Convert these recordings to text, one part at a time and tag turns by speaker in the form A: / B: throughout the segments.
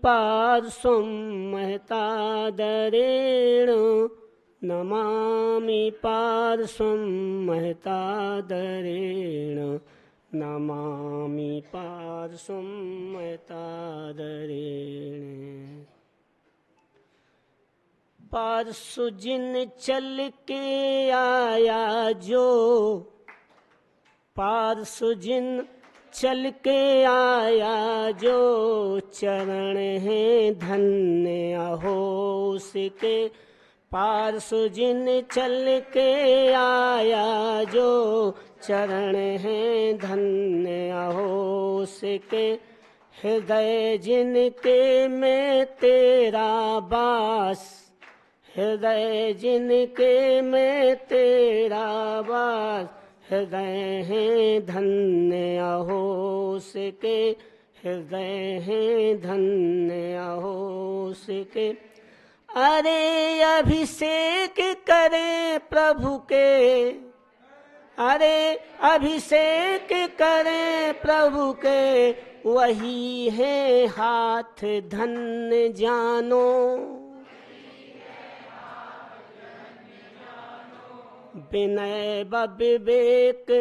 A: पार्श्वं महतादरेण नमामि पार्श्वं महतादरेण नमामि पार्श्वं महतादरेण। पार्श्व जिन चल के आया जो, पार्श्व जिन चल के आया जो, चरण हैं धन्य अहो उसके। पार्श्व जिन चल के आया जो, चरण हैं धन्य अहो उसके। हृदय जिनके में तेरा बास, हृदय जिनके में तेरा वास, हृदय हैं धन्य अहो उसके। हृदय हैं धन्य अहो उसके। अरे अभिषेक करें प्रभु के, अरे अभिषेक करें प्रभु के, वही है हाथ धन्य जानो। विनय विवेक,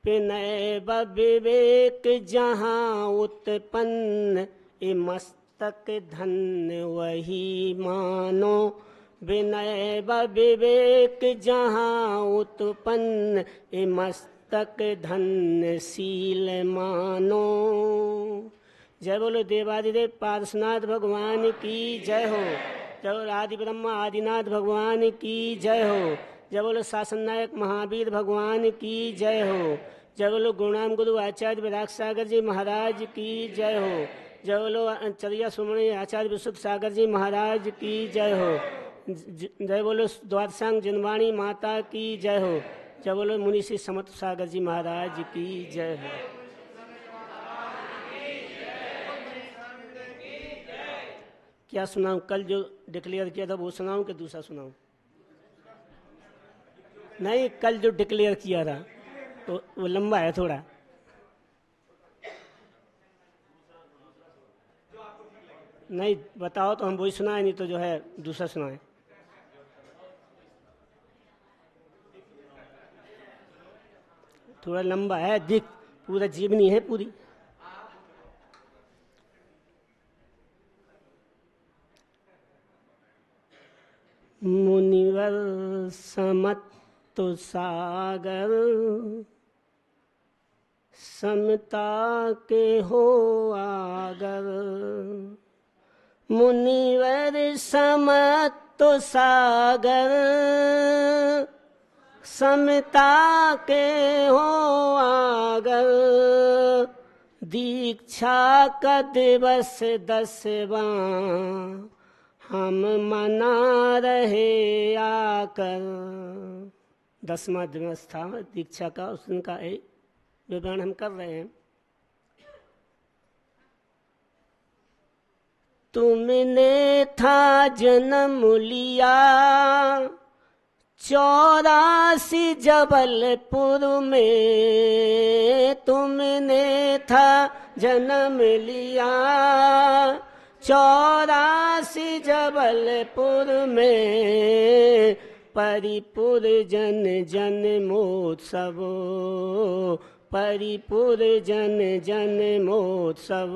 A: विनय विवेक जहाँ उत्पन्न, ए मस्तक धन्य वही मानो। विनय विवेक जहाँ उत्पन्न, ए मस्तक धन्य शील मानो। जय बोलो देवादिदेव पार्श्वनाथ भगवान की जय हो। जय बोलो आदि ब्रह्मा आदिनाथ भगवान की जय हो। जय बोलो शासन नायक महावीर भगवान की जय हो। जय बोलो गुरुनाम गुरु आचार्य विराग सागर जी महाराज की जय हो। जय बोलो चरिया सुमणि आचार्य विशुद्ध सागर जी महाराज की जय हो। जय बोलो द्वादशांग जिनवाणी माता की जय हो। जय बोलो मुनिषी समर्थ सागर जी महाराज की जय हो। क्या सुनाऊं? कल जो डिक्लेयर किया था वो सुनाऊं कि दूसरा सुनाऊं? नहीं, कल जो डिक्लेयर किया था तो वो लंबा है थोड़ा। नहीं बताओ तो हम वही सुनाए, नहीं तो जो है दूसरा सुनाए। थोड़ा लंबा है, दिख पूरा जीवनी है पूरी। मुनिवर समत्तु सागर, समता के हो आगर। मुनिवर समत्तु सागर, समता के हो आगर। दीक्षा का दिवस 10वां, हम मना रहे आकर। 10वां दिवस था दीक्षा का, उस दिन का विवरण हम कर रहे हैं। तुमने था जन्म लिया 84 जबलपुर में। तुमने था जन्म लिया 84 जबलपुर में। परिपुर जन जन्मोत्सव, परिपुर जन जन्मोत्सव।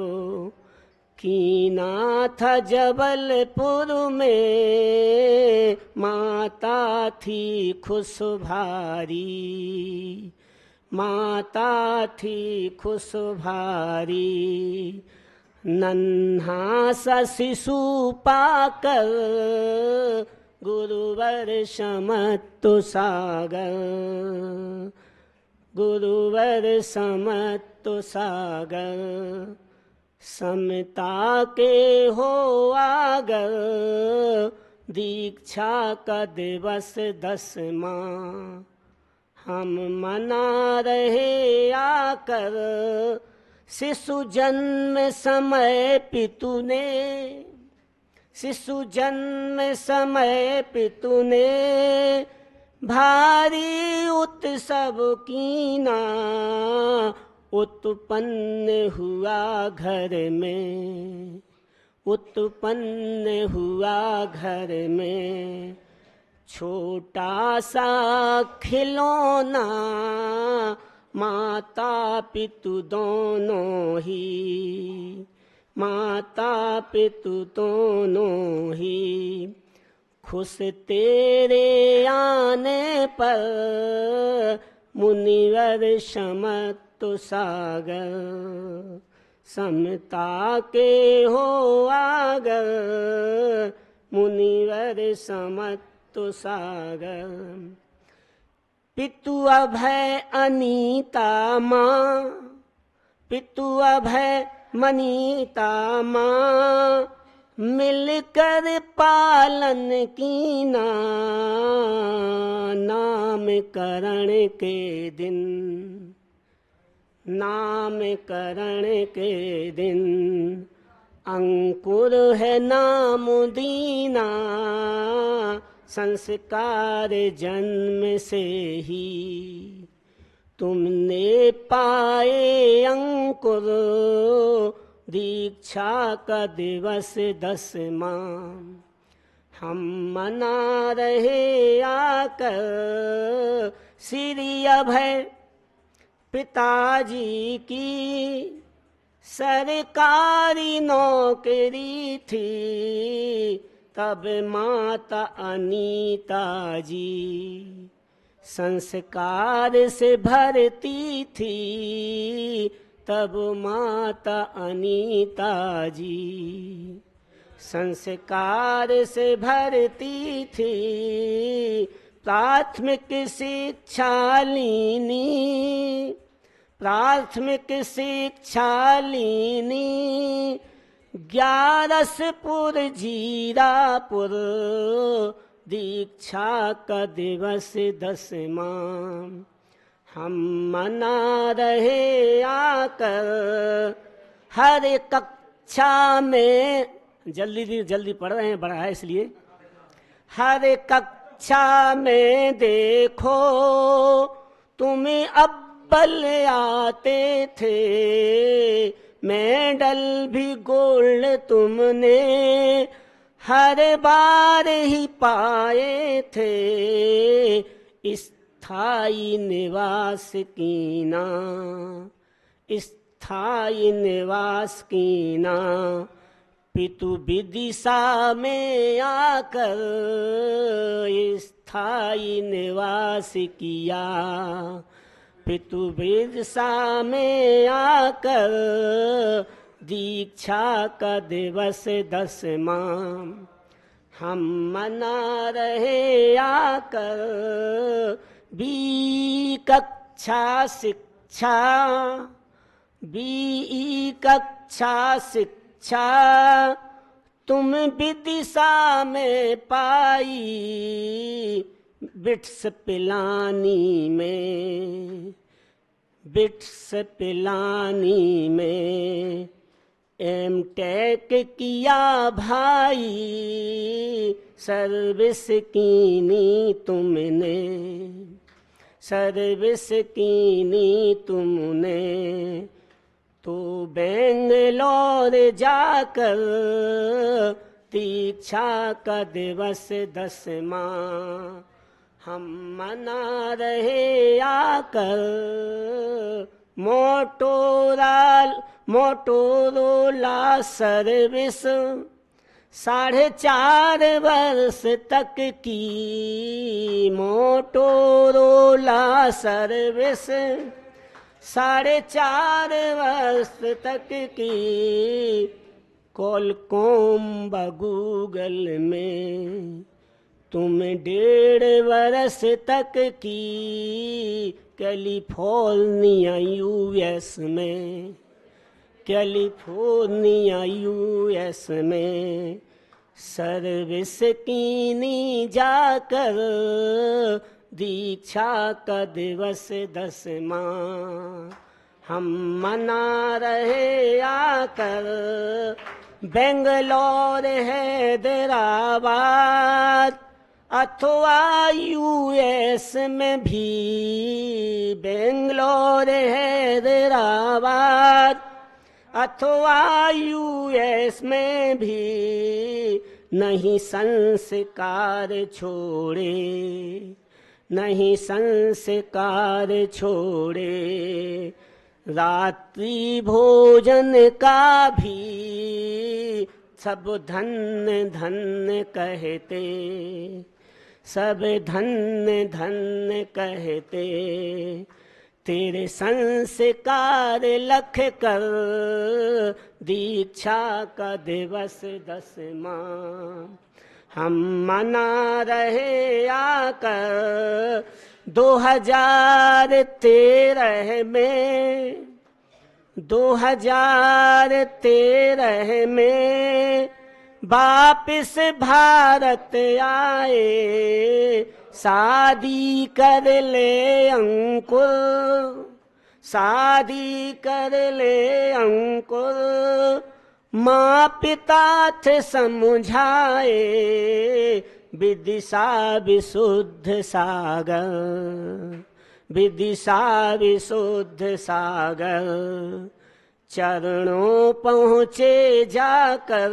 A: कीना था जबलपुर में, माता थी खुश भारी। माता थी खुश भारी। नन्हा सा शिशु पाकर, गुरुवर समत्तु सागर। गुरुवर समत्तु सागर। समता के हो आगर, दीक्षा का दिवस 10वां, हम मना रहे आकर। शिशु जन्म समय पितु ने, शिशु जन्म समय पितु ने। भारी उत्सव कीना, उत्पन्न हुआ घर में। उत्पन्न हुआ घर में, छोटा सा खिलौना माता पितु दोनों ही, माता पितु दोनों ही, खुश तेरे आने पर मुनिवर समत्व सागर, समता के हो आगर मुनिवर समत्व सागर। पितु अभय अनीता माँ, पितु अभय मनीता माँ, मिलकर पालन कीना नामकरण के दिन, नामकरण के दिन, अंकुर है नाम दीना, संस्कार जन्म से ही, तुमने पाए अंकुर, दीक्षा का दिवस 10वां, हम मना रहे आकर श्री अभय पिताजी की, सरकारी नौकरी थी तब माता अनीता जी, संस्कार से भरती थी तब माता अनीता जी, संस्कार से भरती थी, प्राथमिक शिक्षा लीनी, प्राथमिक शिक्षा लीनी, ग्यारसपुर जीरापुर, दीक्षा का दिवस 10वां, हम मना रहे आकर हर कक्षा में, जल्दी पढ़ रहे हैं, बड़ा है इसलिए, हर कक्षा में देखो तुम्हें अव्वल आते थे, मेडल भी गोल्ड तुमने हर बार ही पाए थे, स्थायी निवास कीना, स्थायी निवास कीना, पितु विदिशा में आकर स्थायी निवास किया, पितु विदिशा में आकर दीक्षा का दिवस 10वां, हम मना रहे आकर बी कक्षा शिक्षा, बी कक्षा शिक्षा, तुम विदिशा में पाई, बिट्स पिलानी में, बिट्स पिलानी में, एमटेक किया भाई, सर्विस कीनी तुमने, सर्विस कीनी तुमने, तो बेंगलोर जाकर दीक्षा का दिवस 10वां, हम मना रहे आकर मोटोरोला सर्विस, 4.5 वर्ष तक की मोटोरोला सर्विस, 4.5 वर्ष तक की, कॉलकॉम गूगल में तुम 1.5 वर्ष तक की, कैलिफोर्निया यूएस में, कैलिफोर्निया यूएस में सर्विस कीनी जाकर दीक्षा का दिवस 10वां, हम मना रहे आकर बेंगलोर हैदराबाद अथवा यूएस में भी, बेंगलोर हैदराबाद अथवा यूएस में भी नहीं संस्कार छोड़े, नहीं संस्कार छोड़े। रात्रि भोजन का भी सब धन्य धन्य कहते, सब धन्य धन्य कहते। तेरे संस्कार लख कर दीक्षा का दिवस 10वां हम मना रहे आकर 2013 में, 2013 में वापिस भारत आए। शादी कर ले अंकुर, शादी कर ले अंकुर। माँ पिता थे समझाए, विदिशा विशुद्ध सागर, विदिशा विशुद्ध सागर। चरणों पहुँचे जाकर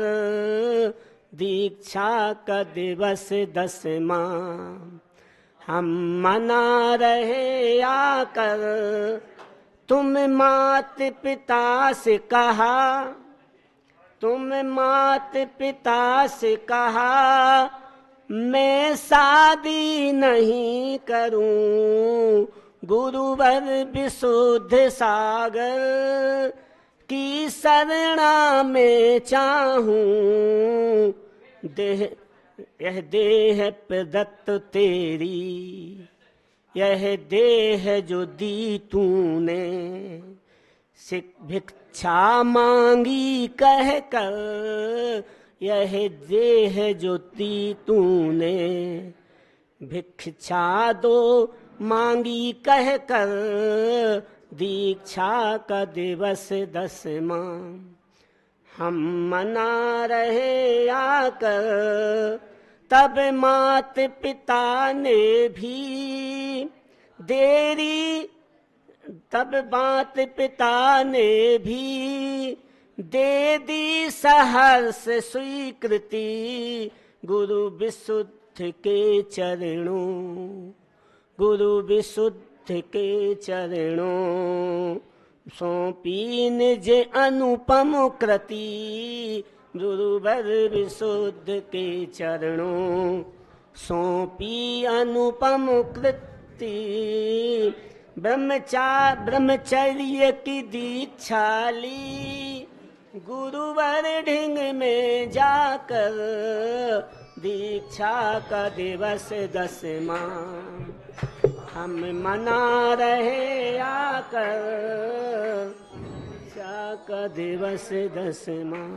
A: दीक्षा का दिवस 10वां हम मना रहे आकर। तुम मात पिता से कहा, तुम मात पिता से कहा मैं शादी नहीं करूं। गुरुवर विशुद्ध सागर की शरणा में चाहूं। देह यह देह प्रदत्त तेरी, यह देह जो दी तूने। भिक्षा मांगी कह कर, यह देह जो दी तूने। भिक्षा दो मांगी कह कर दीक्षा का दिवस 10वां हम मना रहे आकर। तब मात पिता ने भी देरी, तब मात पिता ने भी दे दी सहर्ष स्वीकृति। गुरु विशुद्ध के चरणों, गुरु विशुद्ध के चरणों सौंपी निज अनुपम कृति। गुरुवर विशुद्ध के चरणों सौंपी अनुपम कृति। ब्रह्मचर्य की दीक्षा ली गुरुवर ढिंग में जाकर। दीक्षा का दिवस 10वां हम मना रहे आकर। दीक्षा का दिवस 10वां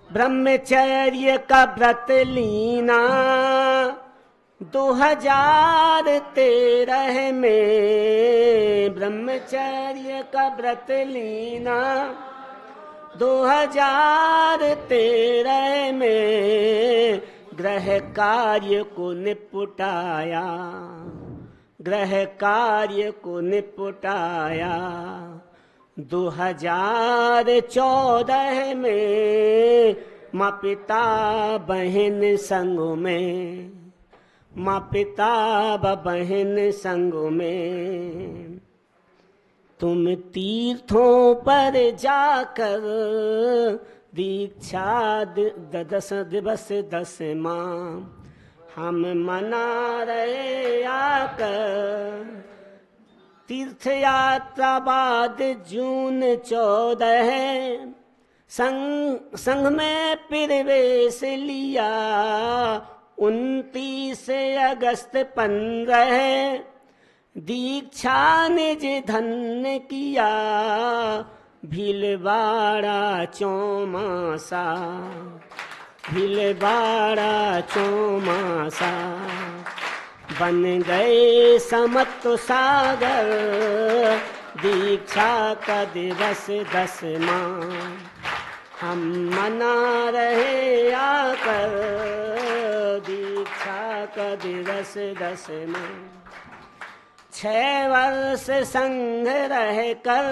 A: ब्रह्मचर्य का व्रत लीना 2013 में। ब्रह्मचर्य का व्रत लीना 2013 में। गृह कार्य को निपटाया, गृह कार्य को निपटाया 2014 में। माँ पिता बहन संग में, माँ पिता बहन संग में। तुम तीर्थों पर जाकर दीक्षा 10 दिवस 10वां हम मना रहे आकर। तीर्थ यात्रा बाद जून 14 संघ में प्रवेश लिया। 29 अगस्त 15 दीक्षा निज धन्य किया। भीलवाड़ा चौमासा, भीलवाड़ा चौमासा बन गए समत्व सागर। दीक्षा का दिवस 10वां हम मना रहे आकर। दीक्षा का दिवस 10वां 6 वर्ष संग रह कर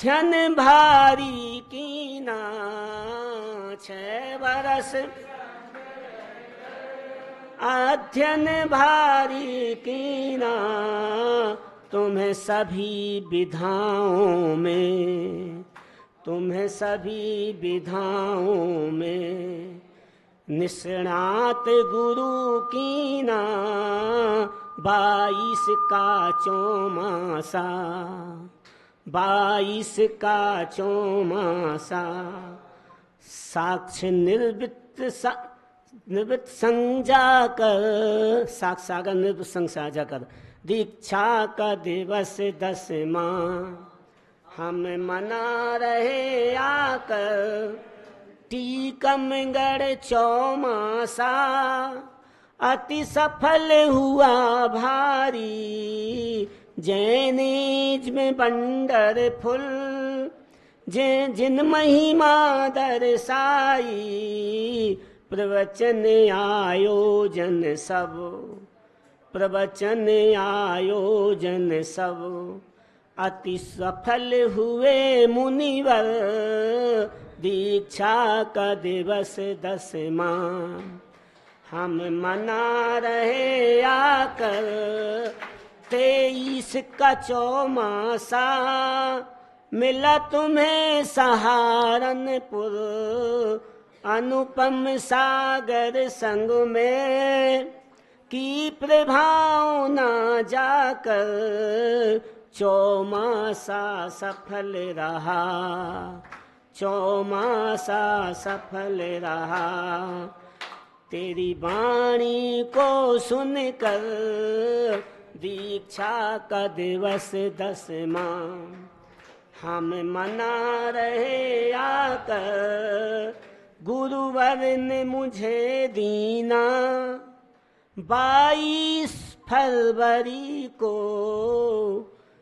A: अध्ययन भारी कीना 6 बरस, अध्ययन भारी कीना तुम्हें सभी विधाओं में, तुम्हें सभी विधाओं में निष्णात गुरु कीना 22 का चौमासा, 22 का चौमासा साक्ष निर्वृत्त निर्वृत्त संग जाकर, साक्ष सागर निर्वृत्त संग जाकर दीक्षा का दिवस 10वां हम मना रहे आकर। टीकमगढ़ चौमासा अति सफल हुआ भारी, जैनिज में वंडरफुल जिन महिमा दर्शाई। प्रवचन आयोजन सब, प्रवचन आयोजन सब अति सफल हुए मुनिवर। दीक्षा का दिवस 10वां हम मना रहे आकर। 23 का चौमासा मिला तुम्हें सहारनपुर, अनुपम सागर संग में की प्रभाव न जाकर। चौमासा सफल रहा, चौमासा सफल रहा। तेरी वाणी को सुनकर दीक्षा का दिवस 10वां हम मना रहे आकर। गुरुवर ने मुझे दीना 22 फरवरी को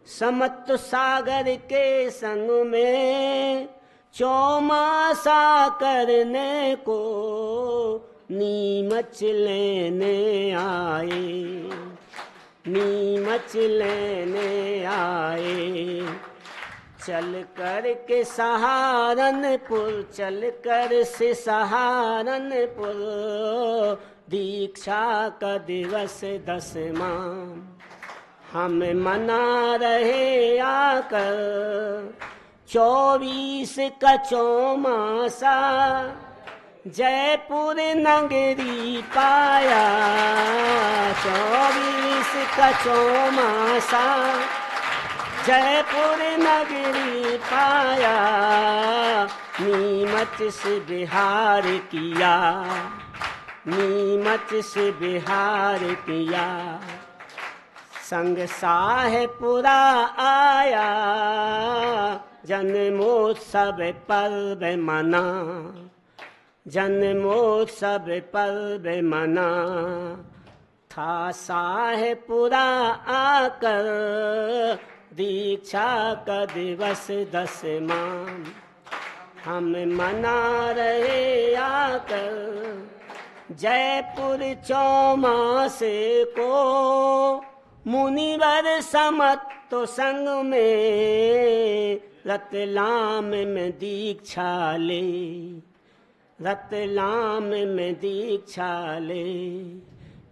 A: समत सागर के संग में चौमासा करने को नीमच लेने आए, नीमच लेने आए। चल कर के सहारनपुर, चल कर से सहारनपुर दीक्षा का दिवस 10वां हम मना रहे आकर। 24 का चौमासा जयपुर नगरी पाया। 24 का चौमासा जयपुर नगरी पाया। नीमच से बिहार किया, नीमच से बिहार किया। संग साहेबपुरा आया, जन्मोत्सव पर्व मना, जन्मोत्सव पर्व मना। था साहेबपुरा आकर दीक्षा का दिवस 10वां हम मना रहे आकर। जयपुर चौमासे को मुनिवर समत तो संग में रतलाम में दीक्षा ले, रतलाम में दीक्षा ले।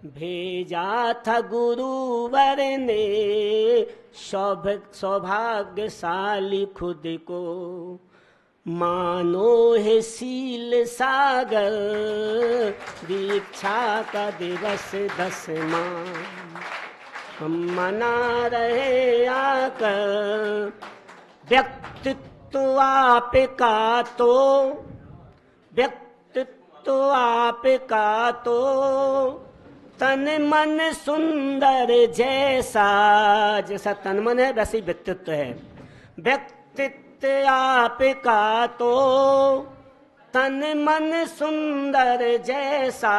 A: भेजा था गुरुवर ने सौभाग्यशाली खुद को, मानो है सील सागर दीक्षा का दिवस 10वां हम मना रहे आकर। व्यक्तित्व आपका तो, व्यक्तित्व आपका तो तन मन सुंदर जैसा, जैसा तन मन है वैसे व्यक्तित्व है। व्यक्तित्व आपका तो तन मन सुंदर जैसा,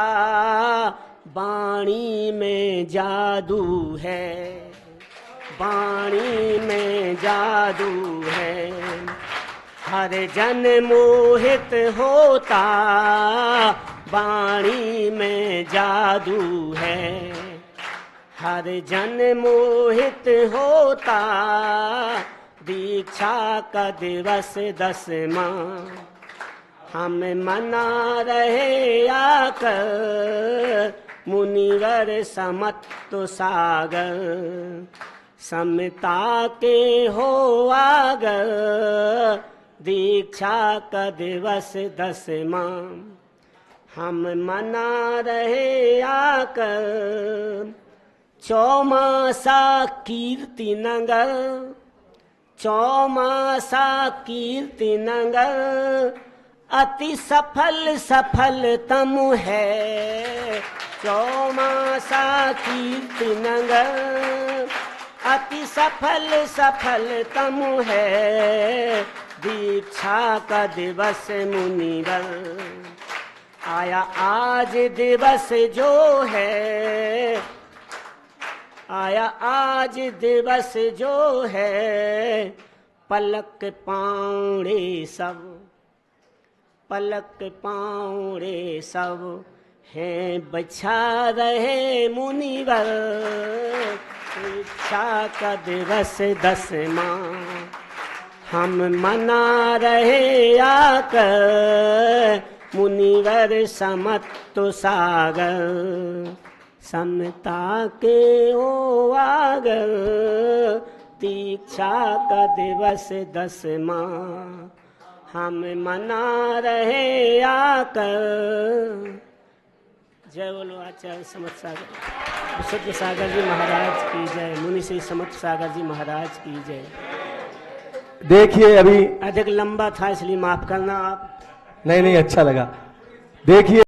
A: वाणी में जादू है, वाणी में जादू है। हर जन मोहित होता, वाणी में जादू है। हर जन मोहित होता, दीक्षा का दिवस 10वां हम मना रहे आकर मुनिवर समत्त सागर समता के हो आगर दीक्षा का दिवस 10वां हम मना रहे आकर चौमासा कीर्ति नगर चौमासा कीर्ति नगर अति सफल सफलतम है चौमासा कीर्ति नगर अति सफल सफलतम है दीक्षा का दिवस मुनिवर आया आज दिवस जो है आया आज दिवस जो है पलक पाउंडे सब पलक पाउंडे सब हैं बचा रहे मुनिवर दीक्षा का दिवस 10वां हम मना रहे आकर मुनिवर समत्त सागर समता के ओ आगर दीक्षा का दिवस 10वां हम मना रहे आकर। जय बोलो आचार्य समर्थ सागर शुद्ध सागर जी महाराज की जय। मुनि श्री समर्थ सागर जी महाराज की जय।
B: देखिए अभी
A: अधिक लंबा था इसलिए माफ करना आप।
B: नहीं अच्छा लगा। देखिए